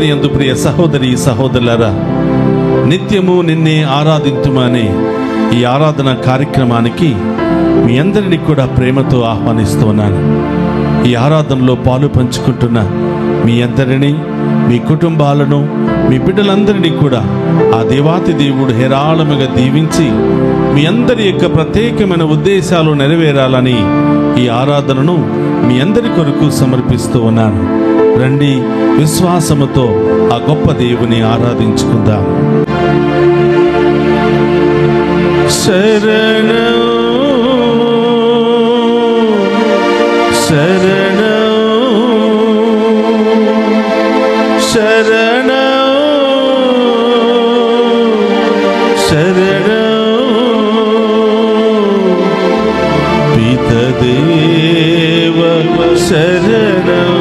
దేవుని యందు ప్రియ సహోదరి సహోదరులారా, నిత్యము నిన్నే ఆరాధింతుమనే ఈ ఆరాధన కార్యక్రమానికి మీ అందరినీ కూడా ప్రేమతో ఆహ్వానిస్తున్నాను. ఈ ఆరాధనలో పాలు పంచుకుంటున్న మీ అందరినీ, మీ కుటుంబాలను, మీ బిడ్డలందరినీ కూడా ఆ దేవాతి దేవుడు హేరాళముగా దీవించి మీ అందరి యొక్క ప్రత్యేకమైన ఉద్దేశాలు నెరవేరాలని ఈ ఆరాధనను మీ అందరి కొరకు సమర్పిస్తూ ఉన్నాను. రండి, విశ్వాసముతో ఆ గొప్ప దేవుని ఆరాధించుకుందాం. శరణం శరణం శరణం శరణం పితదేవ శరణం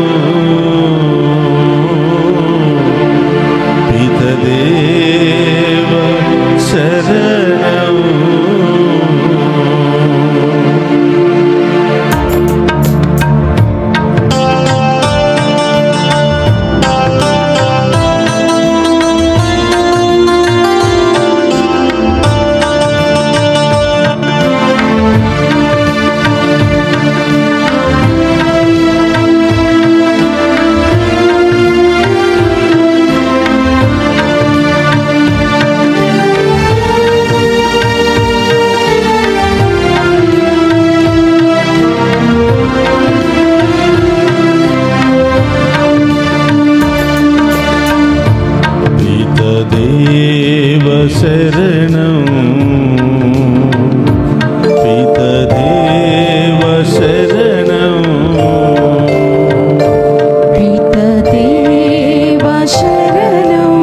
పితదేవ శరణం. పితదేవ శరణం పితదేవ శరణం పితదేవ శరణం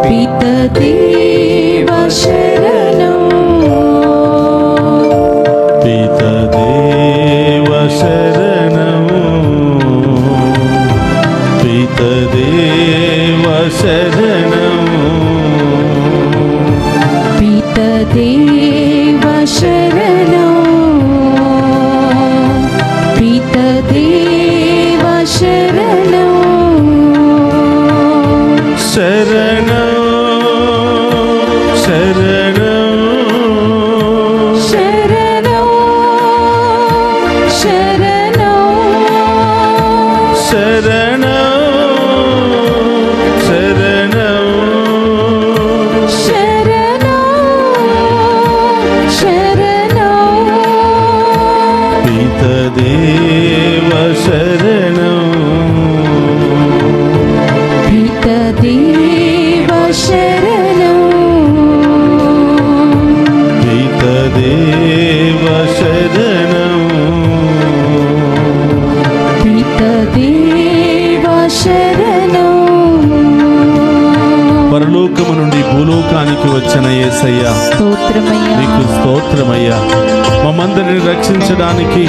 పితదేవ శరణం పితదేవ శరణం పితదేవ శరణం పితదేవ శరణం పితదేవ శరణం శరణం శరణం శరణం శరణం శరణం శరణం శరణం పితదేవ శరణం పితదేవ శరణం పితదేవ శరణం పితదేవ శరణం. పరలోకము నుండి భూలోకానికి వచ్చిన యేసయ్యా, స్తోత్రమయ్యా, నీకు స్తోత్రమయ్యా. మమ్మందరిని రక్షించడానికి,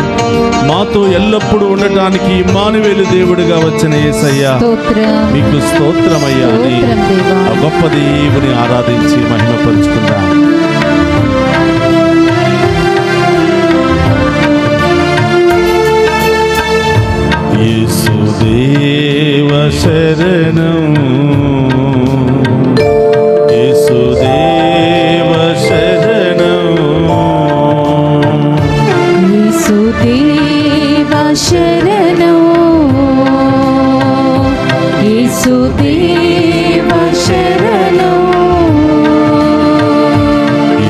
మాతో ఎల్లప్పుడూ ఉండటానికి ఇమ్మానువేలు దేవుడిగా వచ్చిన యేసయ్యా, స్తోత్రం, నీకు స్తోత్రమయ్యా అని స్తోత్రం దేవా. ఆ గొప్ప దేవుని ఆరాధించి మహిమపరుచుకుందాం. యేసుదేవ శరణం యేసుదేవ శరణం యేసుదేవ శరణం యేసుదేవ శరణం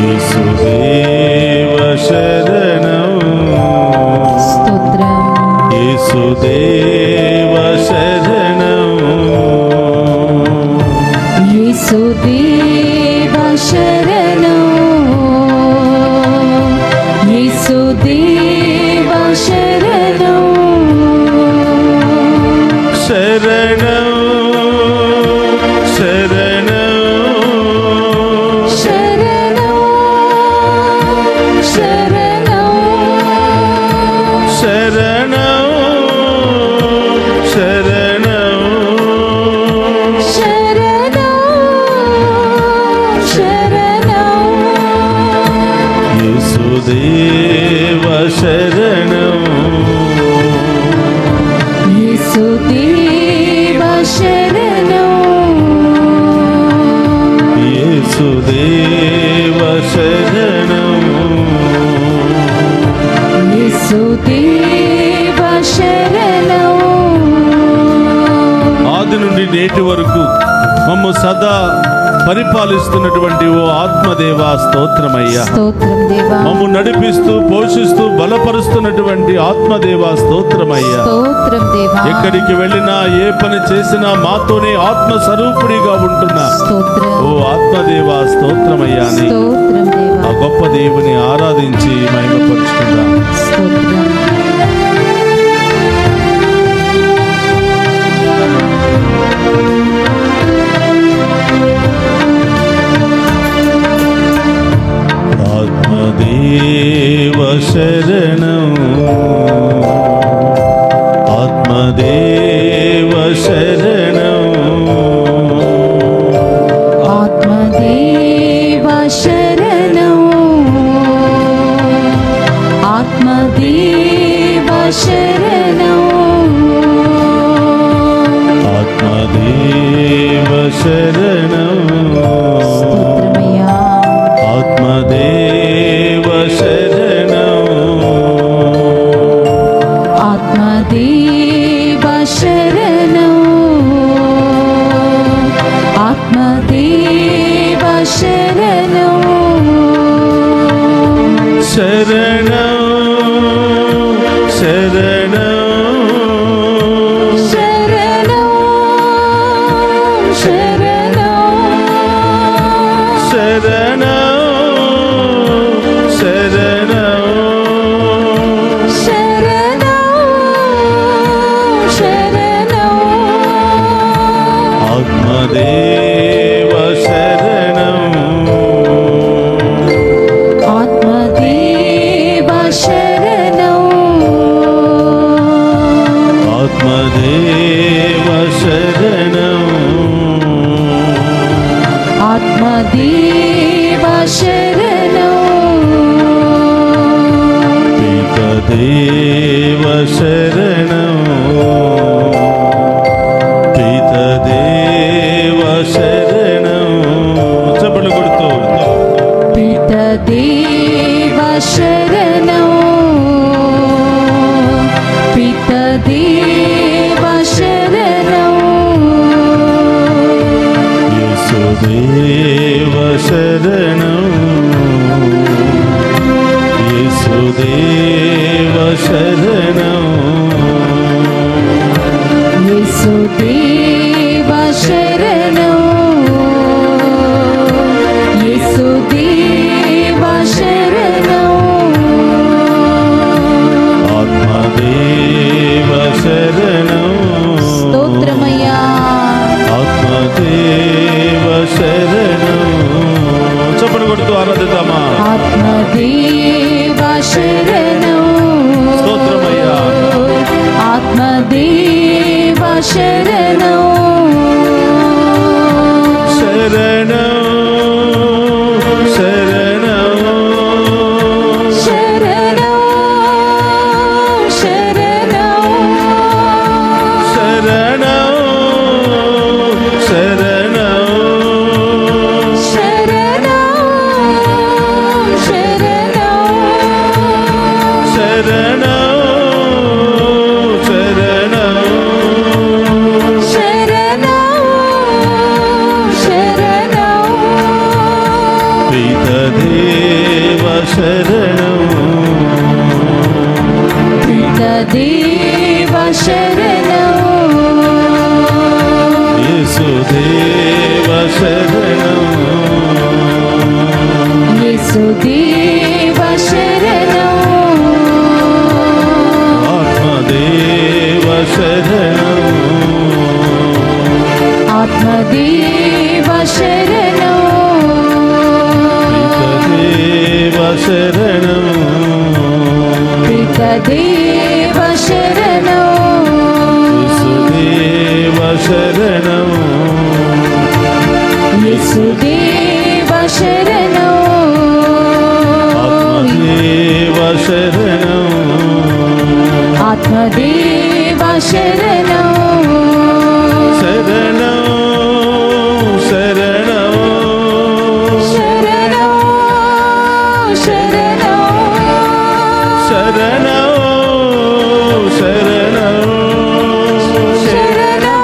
యేసుదేవ శరణం స్తోత్రం, యేసుదేవ శరణం యేసుదేవ శరణం యేసుదేవ శరణం శరణం శరణం శరణం శరణం శరణం శరణం శరణం శరణం యేసుదేవ శరణం యేసుదేవ ఆది నుండి నేటి వరకు మమ్ము సదా పరిపాలిస్తున్నటువంటి ఓ ఆత్మదేవా స్తోత్రమయ్యా. స్తోత్రం దేవా. మమ్ము నడిపిస్తూ పోషిస్తూ బలపరుస్తున్నటువంటి ఆత్మదేవా స్తోత్రమయ్యా. స్తోత్రం దేవా. ఎక్కడికి వెళ్ళినా ఏ పని చేసినా మాతోనే ఆత్మ స్వరూపుడిగా ఉంటున్నా స్తోత్రం. ఓ ఆత్మదేవా స్తోత్రమయ్యా అని స్తోత్రం దేవా. ఆ గొప్ప దేవుని ఆరాధించి మహిమపరుచుకుందాం. స్తోత్రం. ఆత్మదేవ శరణం, ఆత్మదేవ శరణం, ఆత్మదేవ శరణం, ఆత్మదేవ శరణం, ఆత్మదేవ శరణం, స్తోత్రమయ్యా. ఆత్మదేవ శరణం, ఆత్మదేవ శరణం, ఆత్మదేవ శరణం, శరణం, శరణం, శరణం, శరణం, శరణం, శరణం, శరణం, శరణం, ఆత్మదేవ శరణం, ఆత్మదేవ శరణం, ఆత్మదేవ శరణం, ఆత్మదేవ శరణం, పితదేవ శరణం, పితదేవ శరణం. చప్పట్లు కొడుతూ పితదేవ శరణం, పితదేవ శరణం, యేసుదేవ శరణం, యేసుదేవ శరణం, యేసుదేవ శరణం, యేసుదేవ శరణం, ఆత్మదేవ శరణం, స్తోత్రమయ్యా. ఆత్మదేవ శరణం. చప్పట్లు కొడుతూ ఆరాధిద్దామా. ఆత్మదేవ శరణం, స్తోత్రమయ్యా. ఆత్మదేవ శరణం, శరణం, శరణం, శరణం, శరణం, శరణం, శరణం, శరణం, శరణం, శరణం, శరణం, శరణం, పితదేవ శరణం, పితదేవ శరణం, యేసుదేవ శరణం, యేసుదేవ శరణం, ఆత్మదేవ శరణం, ఆత్మదేవ శరణం, పితదేవ శరణం, పితదేవ శరణం, యేసుదేవ శరణం, యేసుదేవ శరణం, ఆత్మదేవ శరణం, ఆత్మదేవ శరణం, శరణం, శరణం, శరణం, శరణం, శరణం, శరణం, శరణం,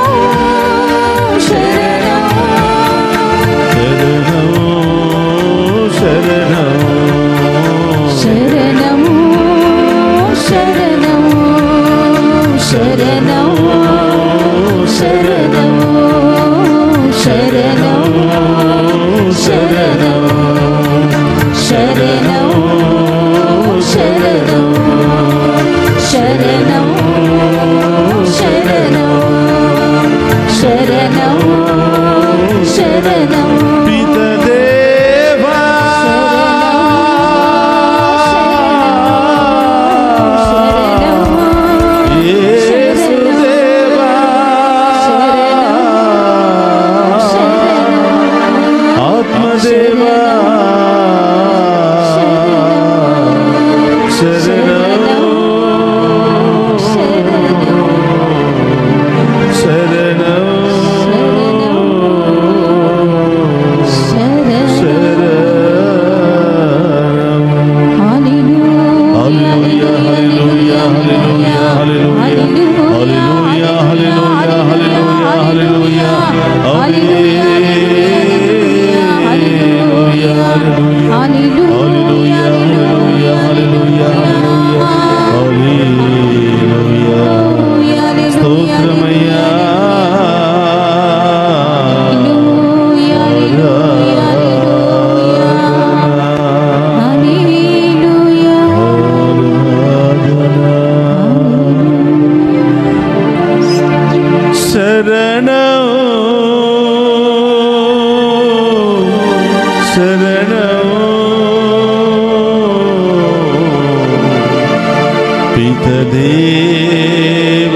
శరణం శరణం పితదేవ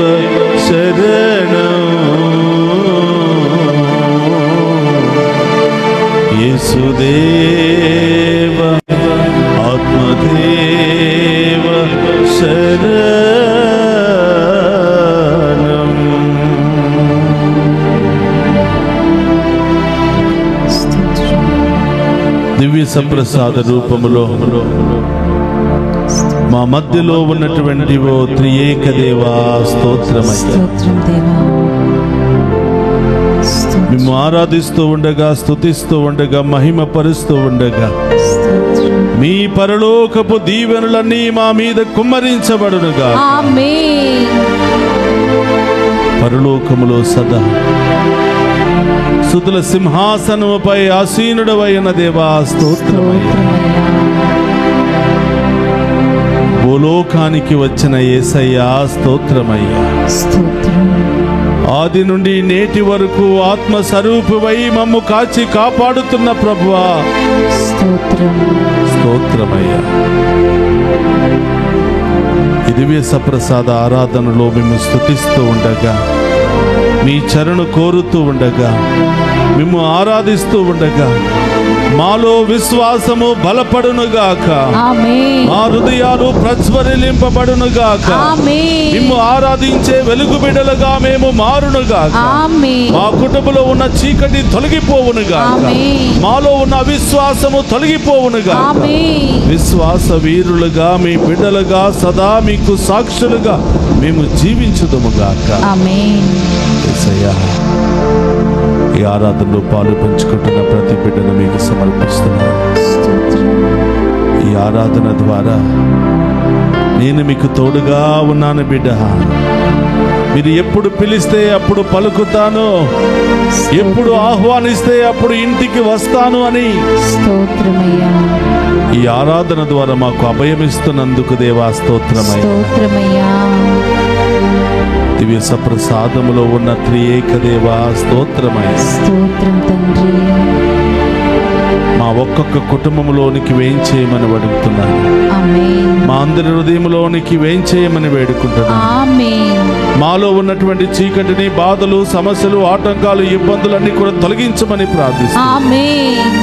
శరణం యేసుదేవ ఆత్మదేవ శరణం. దివ్య సప్రసాద రూపములో మా మధ్యలో ఉన్నటువంటి ఓ త్రియేక దేవా స్తోత్రమయ్యా. స్తోత్రం దేవా. మేము ఆరాధిస్తూ ఉండగా, స్తుతిస్తూ ఉండగా, మహిమ పరుస్తూ ఉండగా స్తోత్రం. మీ పరలోకపు దీవెనలన్నీ మా మీద కుమ్మరించబడునుగా. ఆమేన్. పరలోకములో సదా సుతుల సింహాసనముపై ఆసీనుడవైన దేవా స్తోత్రమయ్యా. స్తోత్రమయ్యా. భూలోకానికి వచ్చిన యేసయ్యా స్తోత్రమయ్యా. స్తోత్రం. ఆది నుండి నేటి వరకు ఆత్మ స్వరూపువై మమ్ము కాచి కాపాడుతున్న ప్రభువా స్తోత్రం. స్తోత్రమయ్యా. ఈ దివ్య సప్రసాద ఆరాధనలో మేము స్తుతిస్తూ ఉండగా, మీ చరణు కోరుతూ ఉండగా, మేము ఆరాధిస్తూ ఉండగా మాలో విశ్వాసము బలపడునుగాక. ఆమేన్. మా హృదయాలు ప్రజ్వరిలింపబడునుగాక. ఆమేన్. మేము ఆరాధించే వెలుగు బిడ్డలుగా మేము మారునుగాక. ఆమేన్. మా కుటుంబంలో ఉన్న చీకటి తొలగిపోవునుగాక. ఆమేన్. మాలో ఉన్న అవిశ్వాసము తొలగిపోవునుగాక. ఆమేన్. విశ్వాస వీరులుగా, మీ బిడ్డలుగా, సదా మీకు సాక్షులుగా మేము జీవించుదుముగాక. ఆమేన్. యేసయ్యా, ఈ ఆరాధనలో పాలు పంచుకుంటున్న ప్రతి బిడ్డను మీకు సమర్పిస్తున్నాను. స్తోత్రం. ఈ ఆరాధన ద్వారా నేను మీకు తోడుగా ఉన్నాను బిడ్డ. మీరు ఎప్పుడు పిలిస్తే అప్పుడు పలుకుతాను, ఎప్పుడు ఆహ్వానిస్తే అప్పుడు ఇంటికి వస్తాను అని స్తోత్రమయ్యా. ఈ ఆరాధన ద్వారా మాకు అభయమిస్తున్నందుకు దేవా స్తోత్రమయ్యా. స్తోత్రమయ్యా. దివ్య సప్రసాదములో ఉన్న త్రియేక దేవా స్తోత్రమయ్యా. స్తోత్రం తండ్రి. మా ఒక్కొక్క కుటుంబంలోనికి వేయించేయమని అడుగుతున్నాను. ఆమేన్. మా అందరి హృదయంలోనికి వేయించేయమని వేడుకుంటున్నాను. ఆమేన్. మాలో ఉన్నటువంటి చీకటిని, బాధలు, సమస్యలు, ఆటంకాలు, ఇబ్బందులన్నీ కూడా తొలగించమని ప్రార్థిస్తున్నాను. ఆమేన్.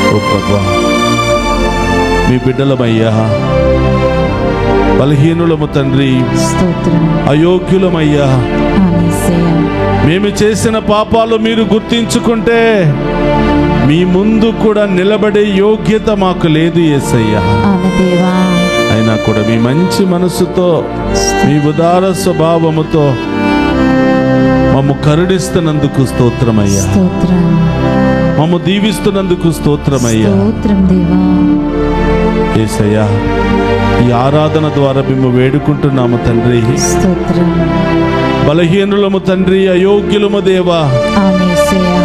ఓ ప్రభువా, మీ బిడ్డలమయ్యా, బలహీనులము తండ్రి, స్తోత్రం. అయోగ్యులమయ్యా. ఆమేసయ్యా. మేము చేసిన పాపాలు మీరు గుర్తించుకుంటే మీ ముందు కూడా నిలబడే యోగ్యత మాకు లేదు యేసయ్యా. అవును దేవా. అయినా కూడా మీ మంచి మనసుతో, మీ ఉదార స్వభావముతో మమ్ము కరుణిస్తున్నందుకు స్తోత్రమయ్యా. స్తోత్రం. మమ్ము దీవిస్తున్నందుకు స్తోత్రమయ్యా. స్తోత్రం దేవా. యేసయ్యా, ఈ ఆరాధన ద్వారా మేము వేడుకుంటున్నాము తండ్రి. స్తోత్రం. బలహీనులము తండ్రి, అయోగ్యులము దేవా. ఆమేసయ్యా.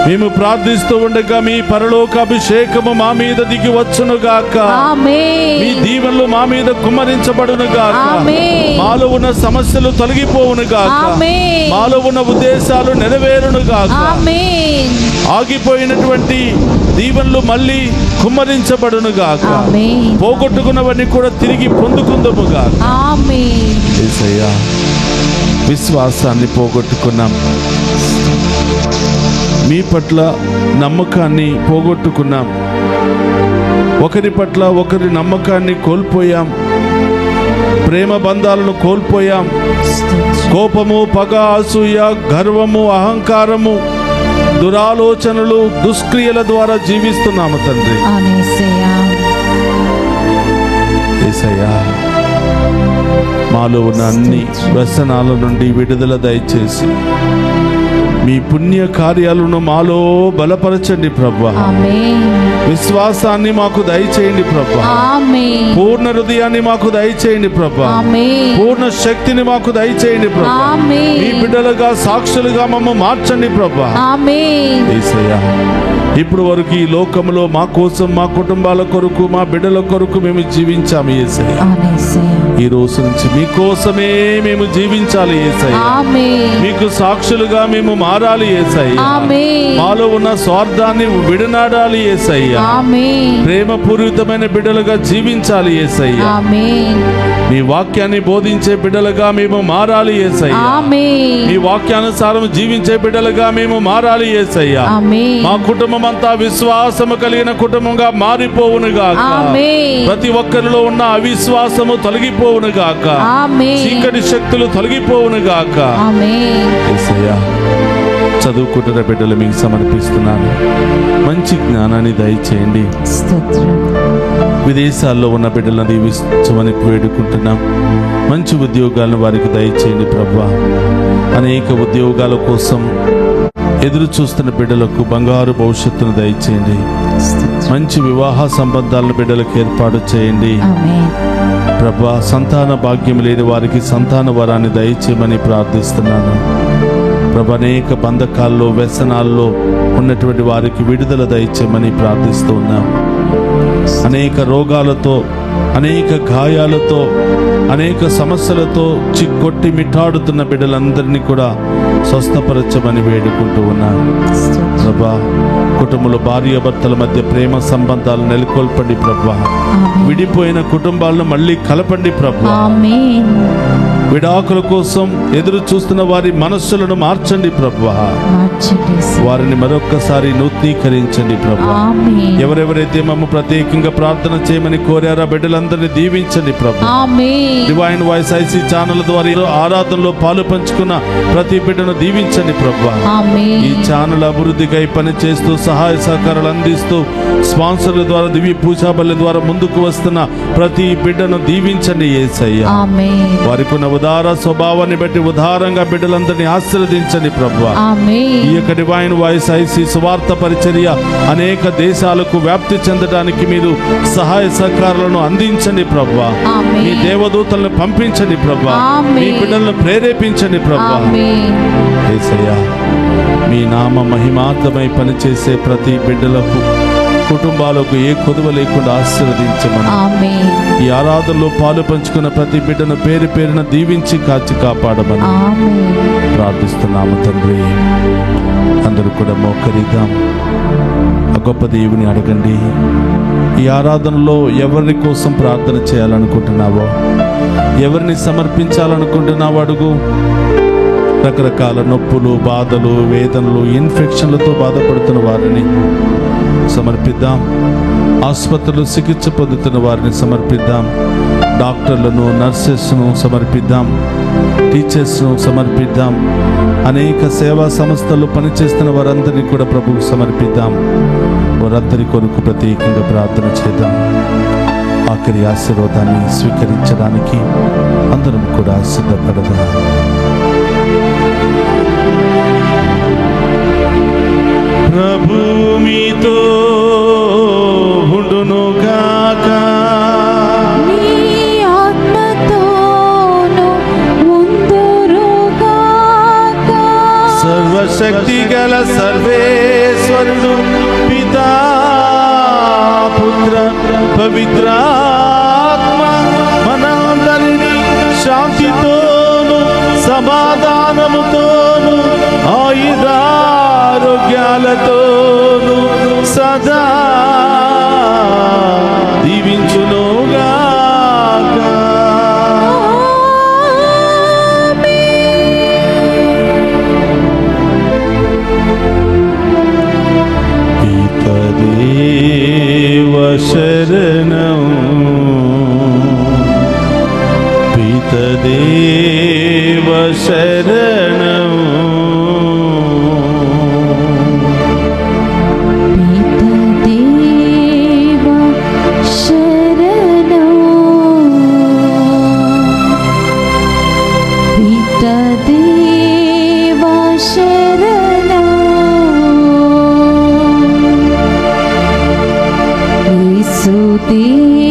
మేము ప్రార్థిస్తూ ఉండగా మీ పరలోక అభిషేకము మా మీద దిగి వచ్చునుగాక. ఆమేన్. మీ దీవెనలు మా మీద కుమ్మరించబడునుగాక. ఆమేన్. మాలో ఉన్న సమస్యలు తొలగిపోవునుగాక. ఆమేన్. మాలో ఉన్న ఉద్దేశాలు నెరవేరునుగాక. ఆమేన్. ఆగిపోయినటువంటి దీవెనలు మళ్ళీ కుమ్మరించబడునుగాక. ఆమేన్. పోగొట్టుకున్నవన్నీ కూడా తిరిగి పొందుకుందుముగాక. ఆమేన్. యేసయ్యా, విశ్వాసాన్ని పోగొట్టుకున్నాం, మీ పట్ల నమ్మకాన్ని పోగొట్టుకున్నాం, ఒకరి పట్ల ఒకరి నమ్మకాన్ని కోల్పోయాం, ప్రేమ బంధాలను కోల్పోయాం. కోపము, పగ, అసూయ, గర్వము, అహంకారము, దురాలోచనలు, దుష్క్రియల ద్వారా జీవిస్తున్నాము తండ్రి. ఆమేసయ్యా. యేసయ్యా, మాలో ఉన్న అన్ని వ్యసనాల నుండి విడుదల దయచేసి మీ పుణ్య కార్యాలను మాలో బలపరచండి ప్రభువా. ఆమేన్. విశ్వాసాన్ని మాకు దయచేయండి ప్రభువా. ఆమేన్. పూర్ణ హృదయాన్ని మాకు దయచేయండి ప్రభువా. ఆమేన్. పూర్ణ శక్తిని మాకు దయచేయండి ప్రభువా. ఆమేన్. మీ బిడ్డలుగా, సాక్షులుగా మమ్మ మార్చండి ప్రభువా. ఆమేన్. యేసయ్యా, ఇప్పుడు వరకు ఈ లోకంలో మా కోసం, మా కుటుంబాల కొరకు, మా బిడ్డల కొరకు మేము జీవించాము యేసయ్య. అవును యేసయ్య. ఈ రోజు నుంచి మీకోసమే మేము జీవించాలి యేసయ్య. ఆమేన్. మీకు సాక్షులుగా మేము మారాలి యేసయ్య. ఆమేన్. మాలో ఉన్న స్వార్థాన్ని విడనాడాలి యేసయ్య. ఆమేన్. ప్రేమపూరితమైన బిడ్డలుగా జీవించాలి యేసయ్య. ఆమేన్. మీ వాక్యాన్ని బోధించే బిడ్డలుగా మేము మారాలి యేసయ్య. ఆమేన్. మీ వాక్యానుసారం జీవించే బిడ్డలుగా మేము మారాలి యేసయ్య. ఆమేన్. మా కుటుంబం అంతా విశ్వాసము కలిగిన కుటుంబంగా మారిపోవును గాక. ఆమేన్. ప్రతి ఒక్కరిలో ఉన్న అవిశ్వాసము తొలగిపోవును గాక. ఆమేన్. చీకటి శక్తులు తొలగిపోవును గాక. ఆమేన్. యేసయ్య, చదువుకుంటున్న బిడ్డలు మీకు సమర్పిస్తున్నాను. మంచి జ్ఞానాన్ని దయచేయండి. స్తోత్రం. విదేశాల్లో ఉన్న బిడ్డలను దీవించమని వేడుకుంటున్నాం. మంచి ఉద్యోగాలను వారికి దయచేయండి ప్రభువా. అనేక ఉద్యోగాల కోసం ఎదురు చూస్తున్న బిడ్డలకు బంగారు భవిష్యత్తును దయచేయండి. స్తోత్రం. మంచి వివాహ సంబంధాలను బిడ్డలకు ఏర్పాటు చేయండి ఆమేన్. ప్రభా. సంతాన భాగ్యం లేని వారికి సంతాన వరాన్ని దయచేయమని ప్రార్థిస్తున్నాను ప్రభా. అనేక బంధకాల్లో, వ్యసనాల్లో ఉన్నటువంటి వారికి విడుదల దయచేయమని ప్రార్థిస్తూ ఉన్నాం. అనేక రోగాలతో, అనేక గాయాలతో, అనేక సమస్యలతో చిక్కొట్టి మిట్టాడుతున్న బిడ్డలందరినీ కూడా స్వస్థపరచమని వేడుకుంటూ ఉన్నాం స్తోత్రం. ప్రభా. కుటుంబంలో భార్యాభర్తల మధ్య ప్రేమ సంబంధాలు నెలకొల్పండి ప్రభా. ఆమేన్. విడిపోయిన కుటుంబాలను మళ్ళీ కలపండి ప్రభా. ఆమేన్. విడాకుల కోసం ఎదురు చూస్తున్న వారి మనస్సులను మార్చండి ప్రభా. మార్చండి యేసయ్య. వారిని మరొక్కసారి నూతనీకరించండి ప్రభా. ఆమేన్. ఎవరెవరైతే మమ్మ ప్రత్యేకంగా ప్రార్థన చేయమని కోరారో బిడ్డలందరినీ దీవించండి ప్రభా. ఆమేన్. డివైన్ వాయిస్ ఐసీ ఛానల్ ద్వారా ఈ ఆరాధనలో పాలు పంచుకున్న ప్రతి బిడ్డను దీవించండి ప్రభా. ఆమేన్. ఈ ఛానల్ అభివృద్ధికై పనిచేస్తూ సహాయ సహకారాలు అందిస్తూ స్పాన్సర్ల ద్వారా, దివ్య పూజా బలి ద్వారా ముందుకు వస్తున్న ప్రతి బిడ్డను దీవించండి యేసయ్య. ఆమేన్. వారికి ఉన్న ఉదార స్వభావాన్ని బట్టి ఉదారంగా బిడ్డలందరినీ ఆశీర్వదించండి ప్రభా. ఆమేన్. ఈ యొక్క డివైన్ వాయిస్ ఐసీ సువార్త పరిచర్య అనేక దేశాలకు వ్యాప్తి చెందడానికి మీరు సహాయ సహకారాలను అందించండి ప్రభా. ఆమేన్. మీ దేవదూతలను పంపించండి ప్రభా. ఆమేన్. మీ బిడ్డలను ప్రేరేపించండి ప్రభా. ఆమేన్. యేసయ్య, మీ నామ మహిమార్థమై పనిచేసే ప్రతి బిడ్డలకు, కుటుంబాలకు ఏ కొదువ లేకుండా ఆశీర్వదించమని, ఆమేన్. ఈ ఆరాధనలో పాలు పంచుకున్న ప్రతి బిడ్డను పేరు పేరున దీవించి కాచి కాపాడమని ఆమేన్. ప్రార్థిస్తున్నాము తండ్రి. అందరూ కూడా మోకరిద్దాం. ఆ గొప్ప దేవుని అడగండి. ఈ ఆరాధనలో ఎవరి కోసం ప్రార్థన చేయాలనుకుంటున్నావో, ఎవరిని సమర్పించాలనుకుంటున్నావో అడుగు. రకరకాల నొప్పులు, బాధలు, వేదనలు, ఇన్ఫెక్షన్లతో బాధపడుతున్న వారిని సమర్పిద్దాం. ఆసుపత్రులు చికిత్స పొందుతున్న వారిని సమర్పిద్దాం. డాక్టర్లను, నర్సెస్ను సమర్పిద్దాం. టీచర్స్ను సమర్పిద్దాం. అనేక సేవా సంస్థలు పనిచేస్తున్న వారందరినీ కూడా ప్రభువుకు సమర్పిద్దాం. వారందరి కొరకు ప్రత్యేకంగా ప్రార్థన చేద్దాం. ఆఖరి ఆశీర్వాదాన్ని స్వీకరించడానికి అందరం కూడా సిద్ధపడదాం. ప్రభు మీతో ఉండును గాక. నీ ఆత్మతోను ఉందురుగాక. సర్వశక్తి గల సర్వేశ్వరుడు పితా, పుత్ర, పవిత్రాత్మ మనందరినీ శాంతితోను సమాధానముతోను ఆయుధారోగ్యాలతోను సదా దీవించునుగాక. పితదేవ శరణం, పితదేవ శరణం. పితదేవ శరణం. పితదేవ శరణం. యేసుదేవ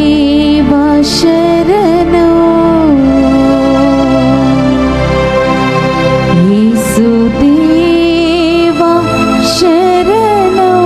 శరణం. యేసుదేవ శరణం.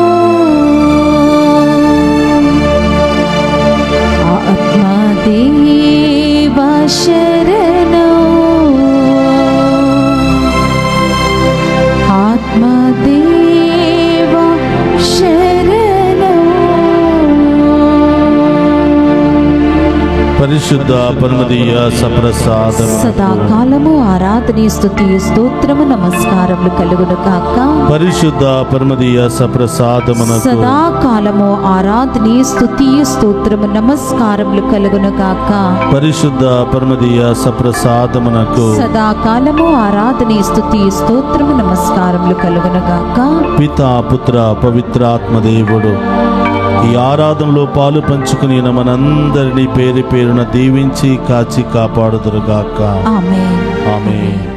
పరిశుద్ధ పరమదీయ సప్రసాదం సదాకాలము ఆరాధన స్తుతి స్తోత్రము నమస్కారములు కలుగును కాక. పరిశుద్ధ పరమదీయ సప్రసాదమునకు సదాకాలము ఆరాధన స్తుతి స్తోత్రము నమస్కారములు కలుగును కాక. పరిశుద్ధ పరమదీయ సప్రసాదమునకు సదాకాలము ఆరాధన స్తుతి స్తోత్రము నమస్కారములు కలుగును గాక. పితా పుత్ర పవిత్రాత్మ దేవుడు ఈ ఆరాధనలో పాలు పంచుకుని మనందరినీ పేరు పేరున దీవించి కాచి కాపాడుదురుగాక. ఆమేన్. ఆమేన్.